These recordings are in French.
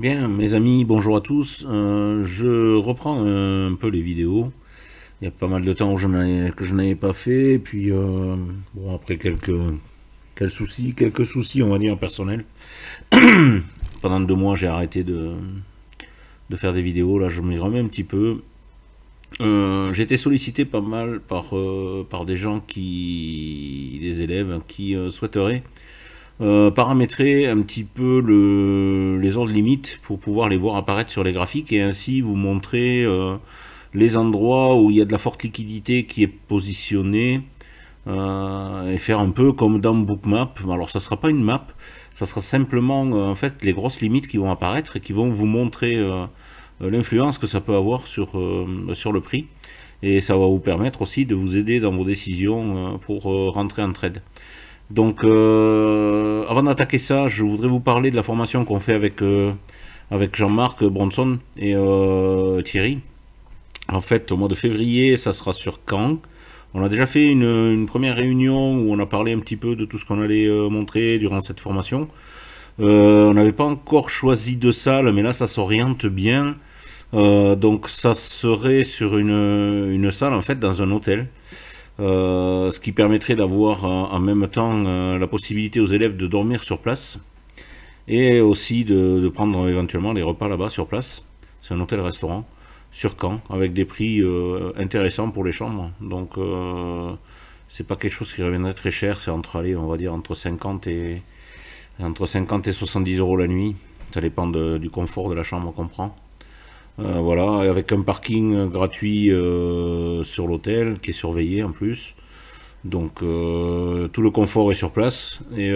Bien, mes amis, bonjour à tous. Je reprends un peu les vidéos. Il y a pas mal de temps que je n'avais pas fait. Et puis, bon, après quelques soucis, on va dire, personnels. Pendant 2 mois, j'ai arrêté de faire des vidéos. Là, je m'y remets un petit peu. J'ai été sollicité pas mal par des élèves qui souhaiteraient paramétrer un petit peu les ordres limites pour pouvoir les voir apparaître sur les graphiques et ainsi vous montrer les endroits où il y a de la forte liquidité qui est positionnée et faire un peu comme dans Bookmap. Alors ça sera pas une map, ça sera simplement en fait les grosses limites qui vont apparaître et qui vont vous montrer l'influence que ça peut avoir sur le prix, et ça va vous permettre aussi de vous aider dans vos décisions pour rentrer en trade. Donc avant d'attaquer ça, je voudrais vous parler de la formation qu'on fait avec Jean-Marc Bronson et Thierry. En fait, au mois de février, ça sera sur Caen. On a déjà fait une première réunion où on a parlé un petit peu de tout ce qu'on allait montrer durant cette formation. On n'avait pas encore choisi de salle, mais là ça s'oriente bien. Donc ça serait sur une salle en fait dans un hôtel. Ce qui permettrait d'avoir en même temps la possibilité aux élèves de dormir sur place et aussi de prendre éventuellement les repas là-bas sur place. C'est un hôtel-restaurant sur Caen avec des prix intéressants pour les chambres. Donc c'est pas quelque chose qui reviendrait très cher, c'est on va dire entre 50 et 70 euros la nuit. Ça dépend du confort de la chambre qu'on prend. Voilà, avec un parking gratuit sur l'hôtel qui est surveillé en plus. Donc tout le confort est sur place. Et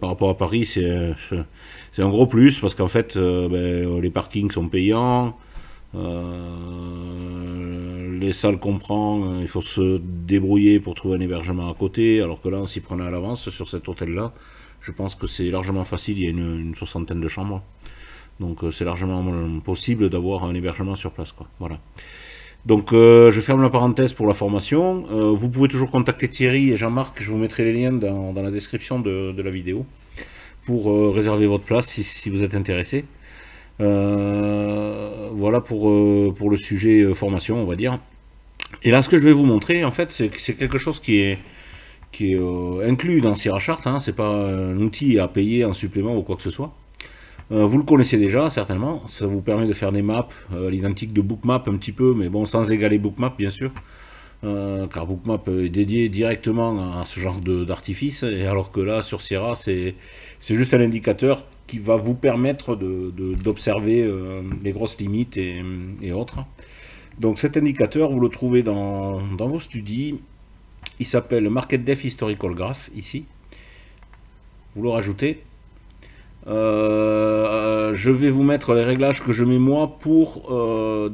par rapport à Paris, c'est un gros plus parce qu'en fait les parkings sont payants. Les salles qu'on prend, il faut se débrouiller pour trouver un hébergement à côté. Alors que là, on s'y prenait à l'avance sur cet hôtel-là. Je pense que c'est largement facile, il y a une soixantaine de chambres. Donc c'est largement possible d'avoir un hébergement sur place, quoi. Voilà. Donc je ferme la parenthèse pour la formation. Vous pouvez toujours contacter Thierry et Jean-Marc, je vous mettrai les liens dans la description de la vidéo pour réserver votre place si vous êtes intéressé. Voilà pour le sujet formation, on va dire. Et là, ce que je vais vous montrer, en fait, c'est quelque chose qui est inclus dans SiraChart, hein. C'est pas un outil à payer en supplément ou quoi que ce soit. Vous le connaissez déjà, certainement. Ça vous permet de faire des maps, l'identique de Bookmap un petit peu, mais bon, sans égaler Bookmap, bien sûr. Car Bookmap est dédié directement à ce genre d'artifice, et alors que là, sur Sira, c'est juste un indicateur qui va vous permettre d'observer les grosses limites et autres. Donc cet indicateur, vous le trouvez dans vos studies. Il s'appelle Market Def Historical Graph, ici. Vous le rajoutez. Je vais vous mettre les réglages que je mets moi pour le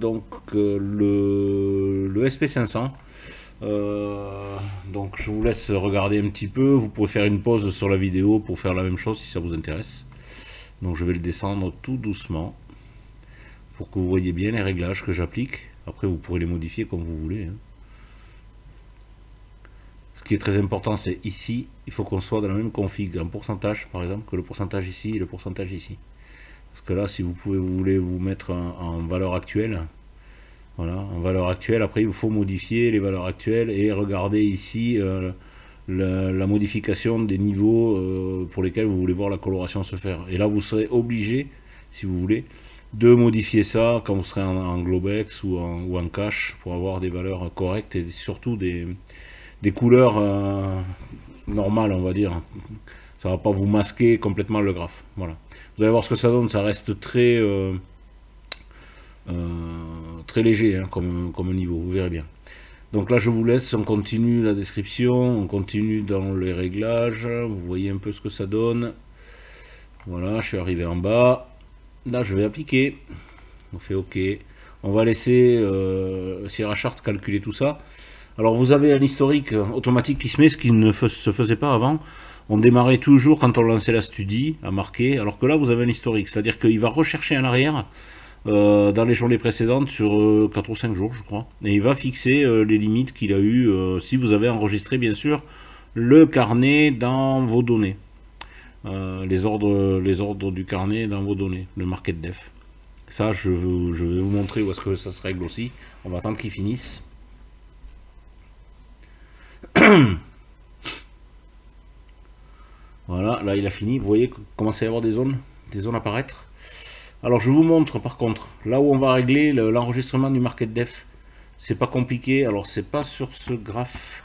SP500. Donc je vous laisse regarder un petit peu. Vous pouvez faire une pause sur la vidéo pour faire la même chose si ça vous intéresse. Donc je vais le descendre tout doucement pour que vous voyez bien les réglages que j'applique. Après vous pourrez les modifier comme vous voulez, hein. Ce qui est très important, c'est ici, il faut qu'on soit dans la même config, en pourcentage par exemple, que le pourcentage ici et le pourcentage ici. Parce que là, si vous voulez vous mettre en valeur actuelle, voilà, en valeur actuelle, après il faut modifier les valeurs actuelles et regarder ici la modification des niveaux pour lesquels vous voulez voir la coloration se faire. Et là, vous serez obligé, si vous voulez, de modifier ça quand vous serez en Globex ou en cache pour avoir des valeurs correctes et surtout des couleurs normales, on va dire. Ça va pas vous masquer complètement le graphe. Voilà. Vous allez voir ce que ça donne, ça reste très léger, hein, comme niveau, vous verrez bien. Donc là je vous laisse, on continue la description, on continue dans les réglages, vous voyez un peu ce que ça donne. Voilà, je suis arrivé en bas. Là je vais appliquer, on fait OK. On va laisser SiraChart calculer tout ça. Alors vous avez un historique automatique qui se met, ce qui ne se faisait pas avant. On démarrait toujours quand on lançait la studie à marquer, alors que là vous avez un historique, c'est-à-dire qu'il va rechercher en arrière dans les journées précédentes sur 4 ou 5 jours je crois, et il va fixer les limites qu'il a eu si vous avez enregistré bien sûr le carnet dans vos données. les ordres du carnet dans vos données, le market def. Ça, je vais vous montrer où est-ce que ça se règle aussi. On va attendre qu'il finisse. Voilà, là il a fini. Vous voyez, commence à y avoir des zones apparaître. Alors je vous montre par contre, là où on va régler l'enregistrement du market def. C'est pas compliqué. Alors c'est pas sur ce graphe.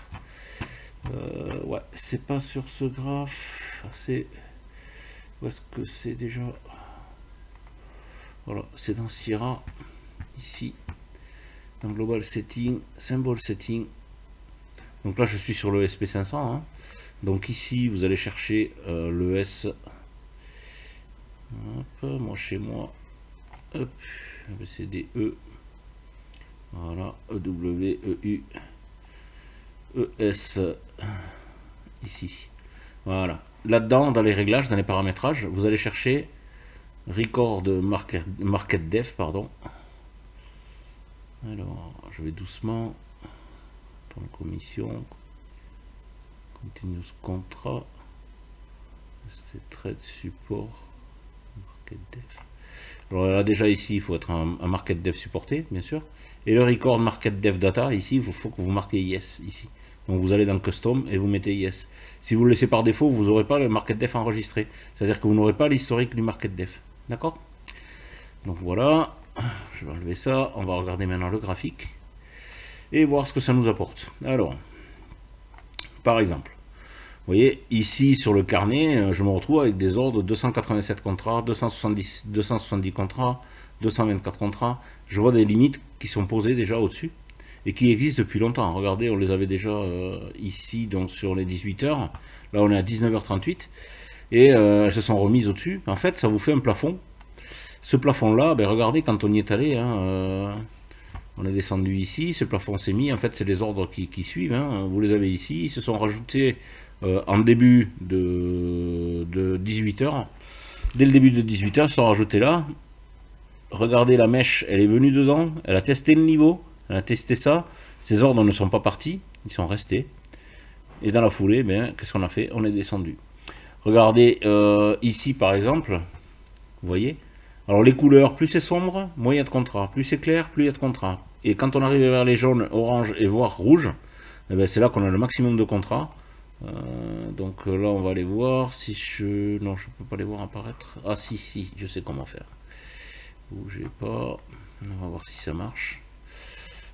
Ouais, c'est pas sur ce graphe. C'est où est-ce que c'est déjà? Voilà, c'est dans Sierra, ici, dans Global Setting, Symbol Setting. Donc là, je suis sur le SP500. Hein. Donc ici, vous allez chercher le S. Hop, moi chez moi. Hop, ABCDE. Voilà, EW, EU, ES. Ici. Voilà. Là-dedans, dans les réglages, dans les paramétrages, vous allez chercher Record market def, pardon. Alors, je vais doucement. Pour la commission. Continuous contrat. C'est trade support. Market def. Alors là, déjà ici, il faut être un market def supporté, bien sûr. Et le record market def data, ici, il faut que vous marquez yes, ici. Donc vous allez dans Custom et vous mettez Yes. Si vous le laissez par défaut, vous n'aurez pas le market def enregistré. C'est-à-dire que vous n'aurez pas l'historique du market def. D'accord? Donc voilà, je vais enlever ça. On va regarder maintenant le graphique et voir ce que ça nous apporte. Alors, par exemple, vous voyez, ici sur le carnet, je me retrouve avec des ordres 287 contrats, 270 contrats, 224 contrats. Je vois des limites qui sont posées déjà au-dessus et qui existent depuis longtemps. Regardez, on les avait déjà ici, donc sur les 18 heures. Là, on est à 19h38 et elles se sont remises au-dessus. En fait, ça vous fait un plafond. Ce plafond-là, ben, regardez, quand on y est allé, hein, on est descendu ici, ce plafond s'est mis. En fait, c'est les ordres qui suivent. Hein, vous les avez ici. Ils se sont rajoutés en début de 18 heures. Dès le début de 18 heures, ils sont rajoutés là. Regardez, la mèche, elle est venue dedans. Elle a testé le niveau. Elle a testé ça. Ces ordres ne sont pas partis. Ils sont restés. Et dans la foulée, ben, qu'est-ce qu'on a fait? On est descendu. Regardez, ici, par exemple, vous voyez. Alors, les couleurs, plus c'est sombre, moins il y a de contrat. Plus c'est clair, plus il y a de contrat. Et quand on arrive vers les jaunes, orange et voire rouge, eh ben, c'est là qu'on a le maximum de contrats. Donc là, on va aller voir. Si je... Non, je ne peux pas les voir apparaître. Ah, si, je sais comment faire. Bougez pas. On va voir si ça marche.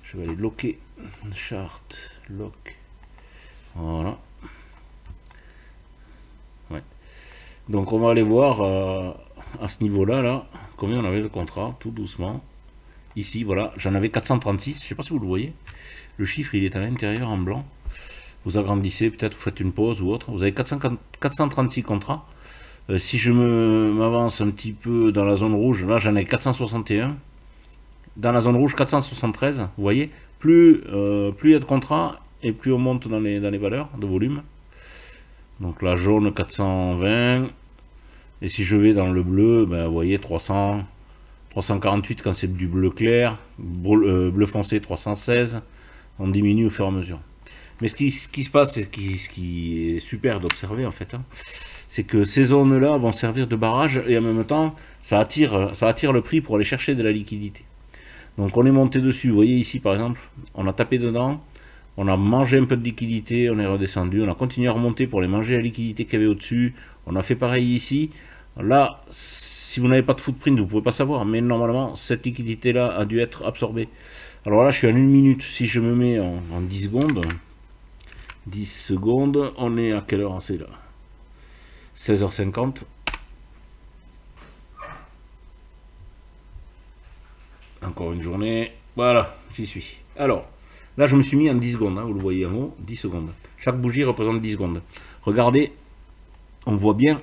Je vais aller locker. Chart, lock. Voilà. Ouais. Donc on va aller voir à ce niveau-là, là, combien on avait de contrats, tout doucement. Ici, voilà, j'en avais 436. Je sais pas si vous le voyez. Le chiffre, il est à l'intérieur en blanc. Vous agrandissez, peut-être vous faites une pause ou autre. Vous avez 436 contrats. Si je m'avance un petit peu dans la zone rouge, là j'en ai 461. Dans la zone rouge, 473. Vous voyez, plus il y a de contrats et plus on monte dans les valeurs de volume. Donc la jaune 420. Et si je vais dans le bleu, ben, vous voyez 300, 348 quand c'est du bleu clair, bleu foncé 316. On diminue au fur et à mesure. Mais ce qui se passe, et ce qui est super d'observer en fait, hein, c'est que ces zones-là vont servir de barrage et en même temps, ça attire le prix pour aller chercher de la liquidité. Donc on est monté dessus, vous voyez ici par exemple, on a tapé dedans, on a mangé un peu de liquidité, on est redescendu, on a continué à remonter pour aller manger la liquidité qu'il y avait au-dessus, on a fait pareil ici. Là, si vous n'avez pas de footprint, vous ne pouvez pas savoir, mais normalement, cette liquidité-là a dû être absorbée. Alors là, je suis à 1 minute, si je me mets en 10 secondes, 10 secondes, on est à quelle heure c'est là? 16h50. Encore une journée. Voilà, j'y suis. Alors, là je me suis mis en 10 secondes, hein, vous le voyez en haut, 10 secondes. Chaque bougie représente 10 secondes. Regardez, on voit bien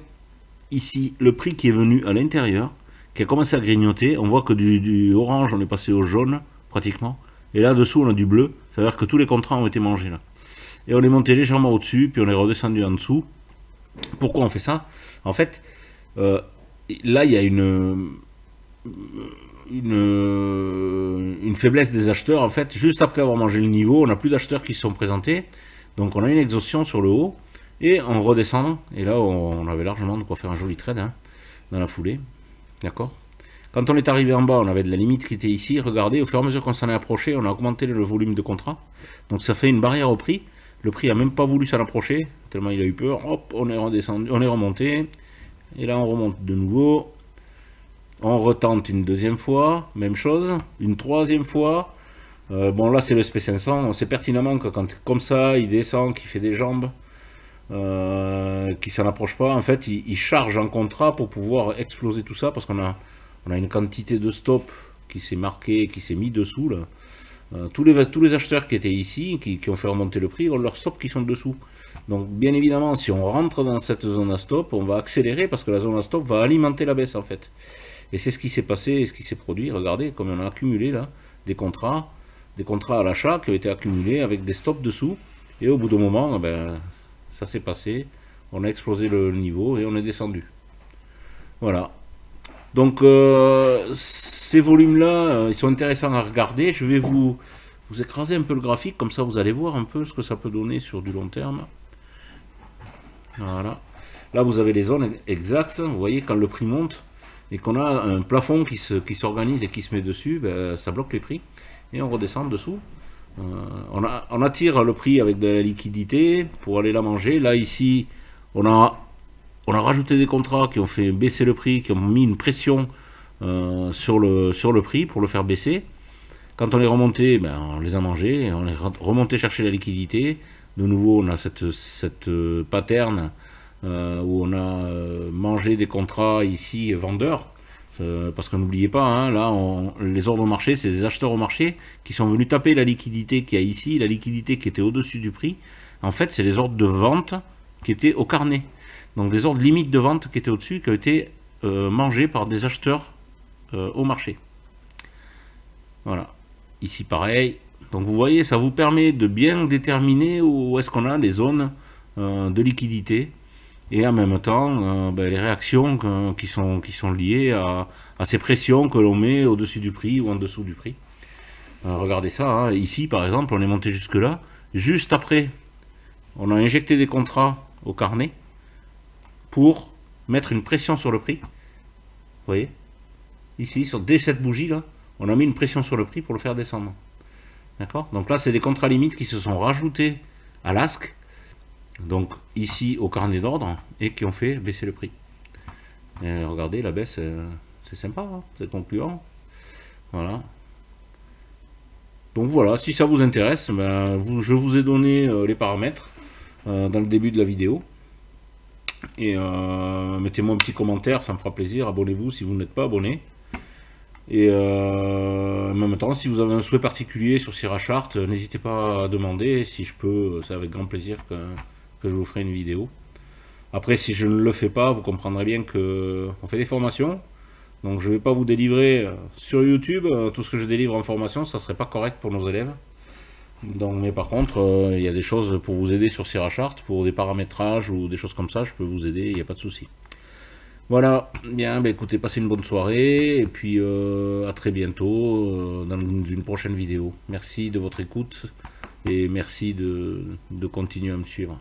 ici le prix qui est venu à l'intérieur, qui a commencé à grignoter. On voit que du orange, on est passé au jaune, pratiquement. Et là dessous, on a du bleu. Ça veut dire que tous les contrats ont été mangés là. Et on est monté légèrement au-dessus, puis on est redescendu en dessous. Pourquoi on fait ça? En fait, là, il y a une faiblesse des acheteurs. En fait, juste après avoir mangé le niveau, on n'a plus d'acheteurs qui se sont présentés. Donc, on a une exhaustion sur le haut. et on redescend, et là on avait largement de quoi faire un joli trade hein, dans la foulée, d'accord. Quand on est arrivé en bas, on avait de la limite qui était ici, regardez, au fur et à mesure qu'on s'en est approché, on a augmenté le volume de contrat, donc ça fait une barrière au prix, le prix a même pas voulu s'en approcher, tellement il a eu peur, hop, on est redescendu, on est remonté, et là on remonte de nouveau, on retente une deuxième fois, même chose, une troisième fois. Bon là c'est le SP500, on sait pertinemment que quand comme ça il descend, qu'il fait des jambes, qu'il s'en approche pas, en fait il charge en contrat pour pouvoir exploser tout ça, parce qu'on a une quantité de stop qui s'est marqué, qui s'est mis dessous là. Tous les acheteurs qui étaient ici, qui ont fait remonter le prix, ont leurs stops qui sont dessous. Donc bien évidemment, si on rentre dans cette zone à stop, on va accélérer parce que la zone à stop va alimenter la baisse en fait. Et c'est ce qui s'est passé et ce qui s'est produit. Regardez comme on a accumulé là des contrats à l'achat qui ont été accumulés avec des stops dessous. Et au bout d'un moment, ben, ça s'est passé, on a explosé le niveau et on est descendu. Voilà. Donc ces volumes-là, ils sont intéressants à regarder. Je vais vous écraser un peu le graphique, comme ça vous allez voir un peu ce que ça peut donner sur du long terme. Voilà. Là vous avez les zones exactes. Vous voyez quand le prix monte et qu'on a un plafond qui s'organise et qui se met dessus, ben, ça bloque les prix et on redescend dessous. On attire le prix avec de la liquidité pour aller la manger. Là ici, on a rajouté des contrats qui ont fait baisser le prix, qui ont mis une pression sur le prix pour le faire baisser. Quand on est remonté, ben, on les a mangés, on est remonté chercher la liquidité. De nouveau, on a cette pattern où on a mangé des contrats ici vendeurs. Parce que n'oubliez pas, hein, là, les ordres au marché, c'est des acheteurs au marché qui sont venus taper la liquidité qu'il y a ici, la liquidité qui était au-dessus du prix. En fait, c'est les ordres de vente qui étaient au carnet. Donc des ordres limites de vente qui étaient au-dessus, qui ont été mangés par des acheteurs au marché. Voilà. Ici, pareil. Donc vous voyez, ça vous permet de bien déterminer où est-ce qu'on a les zones de liquidité. Et en même temps, ben, les réactions qui sont liées à ces pressions que l'on met au-dessus du prix ou en dessous du prix. Regardez ça, hein. Ici par exemple, on est monté jusque là. Juste après, on a injecté des contrats au carnet pour mettre une pression sur le prix. Vous voyez? Ici, dès cette bougie là, on a mis une pression sur le prix pour le faire descendre. D'accord? Donc là, c'est des contrats limites qui se sont rajoutés à l'ASC. Donc ici au carnet d'ordre et qui ont fait baisser le prix. Et regardez la baisse, c'est sympa, hein, c'est concluant. Voilà. Donc voilà, si ça vous intéresse, ben, je vous ai donné les paramètres dans le début de la vidéo. Et mettez-moi un petit commentaire, ça me fera plaisir. Abonnez-vous si vous n'êtes pas abonné. Et en même temps, si vous avez un souhait particulier sur Syrachart, n'hésitez pas à demander. Si je peux, c'est avec grand plaisir que je vous ferai une vidéo. Après, si je ne le fais pas, vous comprendrez bien que on fait des formations. Donc je ne vais pas vous délivrer sur YouTube. Tout ce que je délivre en formation, ça ne serait pas correct pour nos élèves. Donc, mais par contre, il y a des choses pour vous aider sur Syrachart, pour des paramétrages ou des choses comme ça, je peux vous aider, il n'y a pas de souci. Voilà, bien, bah écoutez, passez une bonne soirée, et puis à très bientôt dans une prochaine vidéo. Merci de votre écoute, et merci de continuer à me suivre.